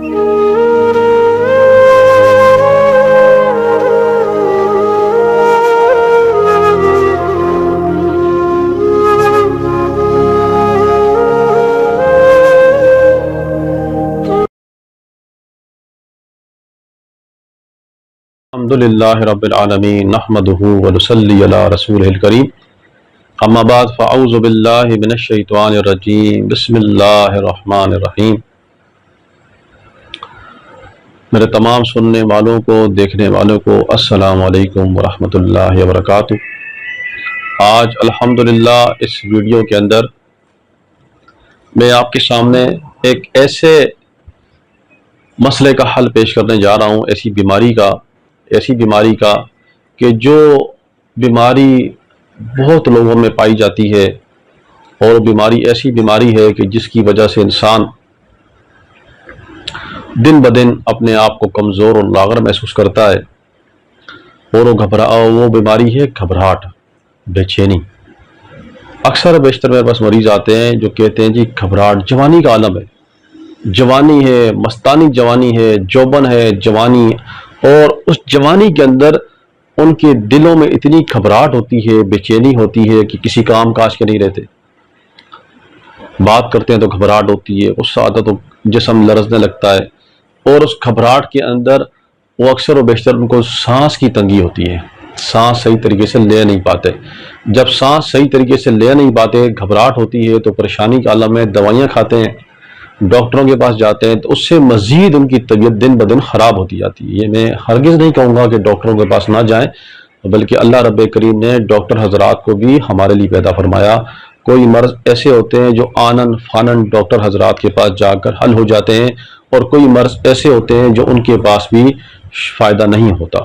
الحمدللہ رب العالمین نحمدہ ونصلی علی رسولہ الکریم اما بعد فاعوذ باللہ من الشیطان الرجیم بسم اللہ الرحمن الرحیم۔ میرے تمام سننے والوں کو دیکھنے والوں کو السلام علیکم ورحمۃ اللہ وبرکاتہ۔ آج الحمدللہ اس ویڈیو کے اندر میں آپ کے سامنے ایک ایسے مسئلے کا حل پیش کرنے جا رہا ہوں، ایسی بیماری کا کہ جو بیماری بہت لوگوں میں پائی جاتی ہے، اور بیماری ایسی بیماری ہے کہ جس کی وجہ سے انسان دن بدن اپنے آپ کو کمزور اور لاغر محسوس کرتا ہے، اور وہ بیماری ہے گھبراہٹ، بے چینی۔ اکثر بیشتر میرے پاس مریض آتے ہیں جو کہتے ہیں جی گھبراہٹ جوانی کا عالم ہے، جوانی ہے، مستانی جوانی ہے، جوبن ہے جوانی، اور اس جوانی کے اندر ان کے دلوں میں اتنی گھبراہٹ ہوتی ہے، بے چینی ہوتی ہے کہ کسی کام کاج کے نہیں رہتے، بات کرتے ہیں تو گھبراہٹ ہوتی ہے، غصہ آتا تو جسم لرزنے لگتا ہے، اور اس گھبراہٹ کے اندر وہ اکثر و بیشتر ان کو سانس کی تنگی ہوتی ہے، سانس صحیح طریقے سے لے نہیں پاتے۔ جب سانس صحیح طریقے سے لے نہیں پاتے، گھبراہٹ ہوتی ہے تو پریشانی کا عالم ہے، دوائیاں کھاتے ہیں، ڈاکٹروں کے پاس جاتے ہیں، تو اس سے مزید ان کی طبیعت دن بدن خراب ہوتی جاتی ہے۔ یہ میں ہرگز نہیں کہوں گا کہ ڈاکٹروں کے پاس نہ جائیں، بلکہ اللہ رب کریم نے ڈاکٹر حضرات کو بھی ہمارے لیے پیدا فرمایا۔ کوئی مرض ایسے ہوتے ہیں جو آنن فانن ڈاکٹر حضرات کے پاس جا کر حل ہو جاتے ہیں، اور کوئی مرض ایسے ہوتے ہیں جو ان کے پاس بھی فائدہ نہیں ہوتا۔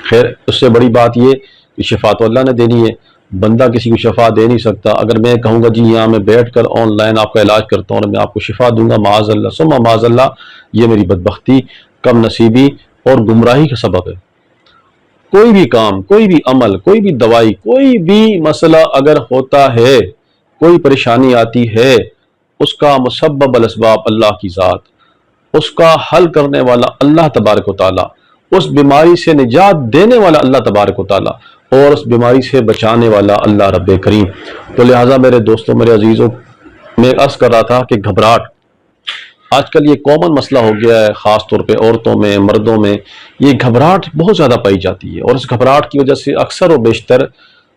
خیر، اس سے بڑی بات یہ کہ شفا تو اللہ نے دینی ہے، بندہ کسی کو شفا دے نہیں سکتا۔ اگر میں کہوں گا جی یہاں میں بیٹھ کر آن لائن آپ کا علاج کرتا ہوں اور میں آپ کو شفا دوں گا، معاذ اللہ ثم معاذ اللہ، یہ میری بدبختی، کم نصیبی اور گمراہی کا سبب ہے۔ کوئی بھی کام، کوئی بھی عمل، کوئی بھی دوائی، کوئی بھی مسئلہ اگر ہوتا ہے، کوئی پریشانی آتی ہے، اس کا مسبب الاسباب اللہ کی ذات، اس کا حل کرنے والا اللہ تبارک و تعالی، اس بیماری سے نجات دینے والا اللہ تبارک و تعالی، اور اس بیماری سے بچانے والا اللہ رب کریم۔ تو لہٰذا میرے دوستوں، میرے عزیزوں، میں عرض کر رہا تھا کہ گھبراہٹ آج کل یہ کامن مسئلہ ہو گیا ہے، خاص طور پہ عورتوں میں، مردوں میں یہ گھبراہٹ بہت زیادہ پائی جاتی ہے، اور اس گھبراہٹ کی وجہ سے اکثر و بیشتر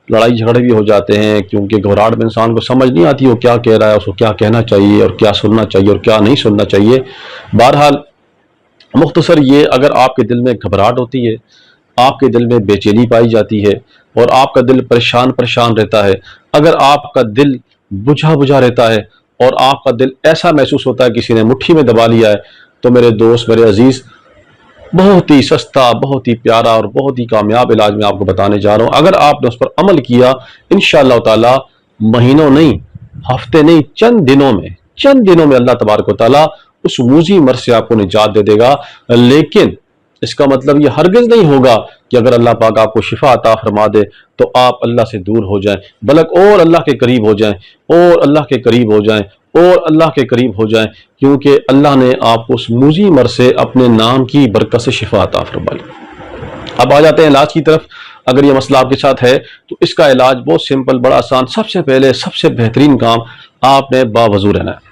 لڑائی جھگڑے بھی ہو جاتے ہیں، کیونکہ گھبراہٹ میں انسان کو سمجھ نہیں آتی وہ کیا کہہ رہا ہے، اس کو کیا کہنا چاہیے اور کیا سننا چاہیے اور کیا نہیں سننا چاہیے۔ بہرحال مختصر یہ، اگر آپ کے دل میں گھبراہٹ ہوتی ہے، آپ کے دل میں بے چینی پائی جاتی ہے، اور آپ کا دل پریشان رہتا ہے، اگر آپ کا دل بجھا رہتا ہے، اور آپ کا دل ایسا محسوس ہوتا ہے کسی نے مٹھی میں دبا لیا ہے، تو میرے دوست، میرے عزیز، بہت ہی سستا، بہت ہی پیارا اور بہت ہی کامیاب علاج میں آپ کو بتانے جا رہا ہوں۔ اگر آپ نے اس پر عمل کیا، انشاءاللہ تعالی مہینوں نہیں، ہفتے نہیں، چند دنوں میں اللہ تبارک و تعالی اس موذی مرض سے آپ کو نجات دے دے گا۔ لیکن اس کا مطلب یہ ہرگز نہیں ہوگا کہ اگر اللہ پاک آپ کو شفا عطا فرما دے تو آپ اللہ سے دور ہو جائیں، بلکہ اور اللہ کے قریب ہو جائیں، اور اللہ کے قریب ہو جائیں، اور اللہ کے قریب ہو جائیں، کیونکہ اللہ نے آپ کو اس موذی مرض سے اپنے نام کی برکت سے شفا عطا فرمائی۔ اب آ جاتے ہیں علاج کی طرف۔ اگر یہ مسئلہ آپ کے ساتھ ہے تو اس کا علاج بہت سمپل، بڑا آسان۔ سب سے پہلے، سب سے بہترین کام، آپ نے باوضو رہنا ہے۔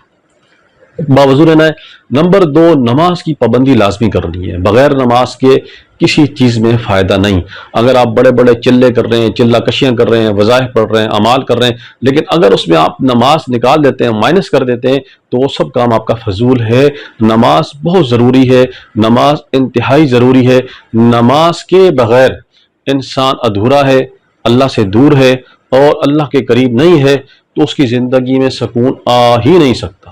نمبر 2، نماز کی پابندی لازمی کرنی ہے۔ بغیر نماز کے کسی چیز میں فائدہ نہیں۔ اگر آپ بڑے بڑے چلے کر رہے ہیں، چلہ کشیاں کر رہے ہیں، وظائف پڑھ رہے ہیں، اعمال کر رہے ہیں، لیکن اگر اس میں آپ نماز نکال دیتے ہیں، مائنس کر دیتے ہیں، تو وہ سب کام آپ کا فضول ہے۔ نماز بہت ضروری ہے، نماز انتہائی ضروری ہے۔ نماز کے بغیر انسان ادھورا ہے، اللہ سے دور ہے، اور اللہ کے قریب نہیں ہے، تو اس کی زندگی میں سکون آ ہی نہیں سکتا،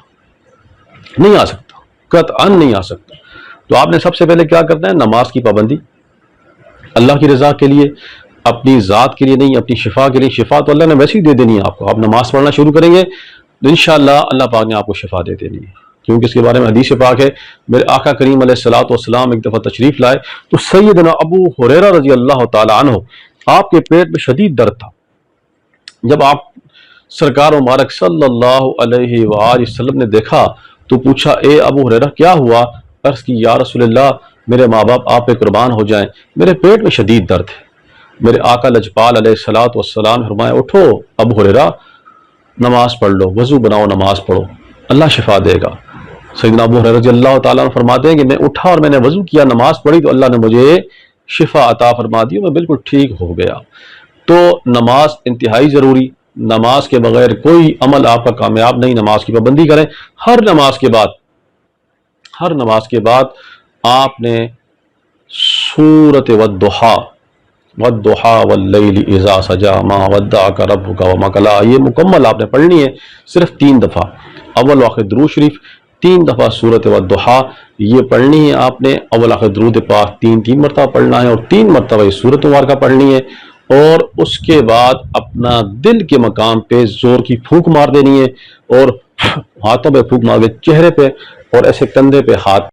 قطعاً نہیں آ سکتا۔ تو آپ نے سب سے پہلے کیا کرنا ہے؟ نماز کی پابندی، اللہ کی رضا کے لیے، اپنی ذات کے لیے نہیں، اپنی شفا کے لیے۔ شفا تو اللہ نے ویسے ہی دے دینی ہے آپ کو۔ آپ نماز پڑھنا شروع کریں گے تو انشاءاللہ اللہ پاک نے آپ کو شفا دے دینی ہے، کیونکہ اس کے بارے میں حدیث پاک ہے۔ میرے آقا کریم علیہ الصلوۃ والسلام ایک دفعہ تشریف لائے تو سیدنا ابو ہریرہ رضی اللہ تعالی عنہ، آپ کے پیٹ میں شدید درد تھا۔ جب آپ سرکار مبارک صلی اللہ علیہ وآلہ وسلم نے دیکھا تو پوچھا اے ابو ہریرہ کیا ہوا؟ عرض کی یا رسول اللہ میرے ماں باپ آپ پہ قربان ہو جائیں، میرے پیٹ میں شدید درد ہے۔ میرے آقا لجپال علیہ الصلوۃ والسلام فرمایا اٹھو ابو ہریرہ، نماز پڑھ لو، وضو بناؤ، نماز پڑھو، اللہ شفا دے گا۔ سیدنا ابو ہریرہ رضی اللہ تعالیٰ عنہ فرماتے ہیں کہ میں اٹھا اور میں نے وضو کیا، نماز پڑھی تو اللہ نے مجھے شفا عطا فرما دی، میں بالکل ٹھیک ہو گیا۔ تو نماز انتہائی ضروری، نماز کے بغیر کوئی عمل آپ کا کامیاب نہیں۔ نماز کی پابندی کریں۔ ہر نماز کے بعد آپ نے سورۃ والضحیٰ واللیل اذا سجا ما ودعک ربک وما قلی، یہ مکمل آپ نے پڑھنی ہے صرف 3 دفعہ، اول آخر درود شریف 3 دفعہ سورۃ والضحیٰ یہ پڑھنی ہے آپ نے، اول آخر درود پاک 3 مرتبہ پڑھنا ہے اور 3 مرتبہ یہ سورۃ مبارکہ پڑھنی ہے، اور اس کے بعد اپنا دل کے مقام پہ زور کی پھونک مار دینی ہے، اور ہاتھوں پہ پھونک مار کے چہرے پہ اور ایسے کندھے پہ ہاتھ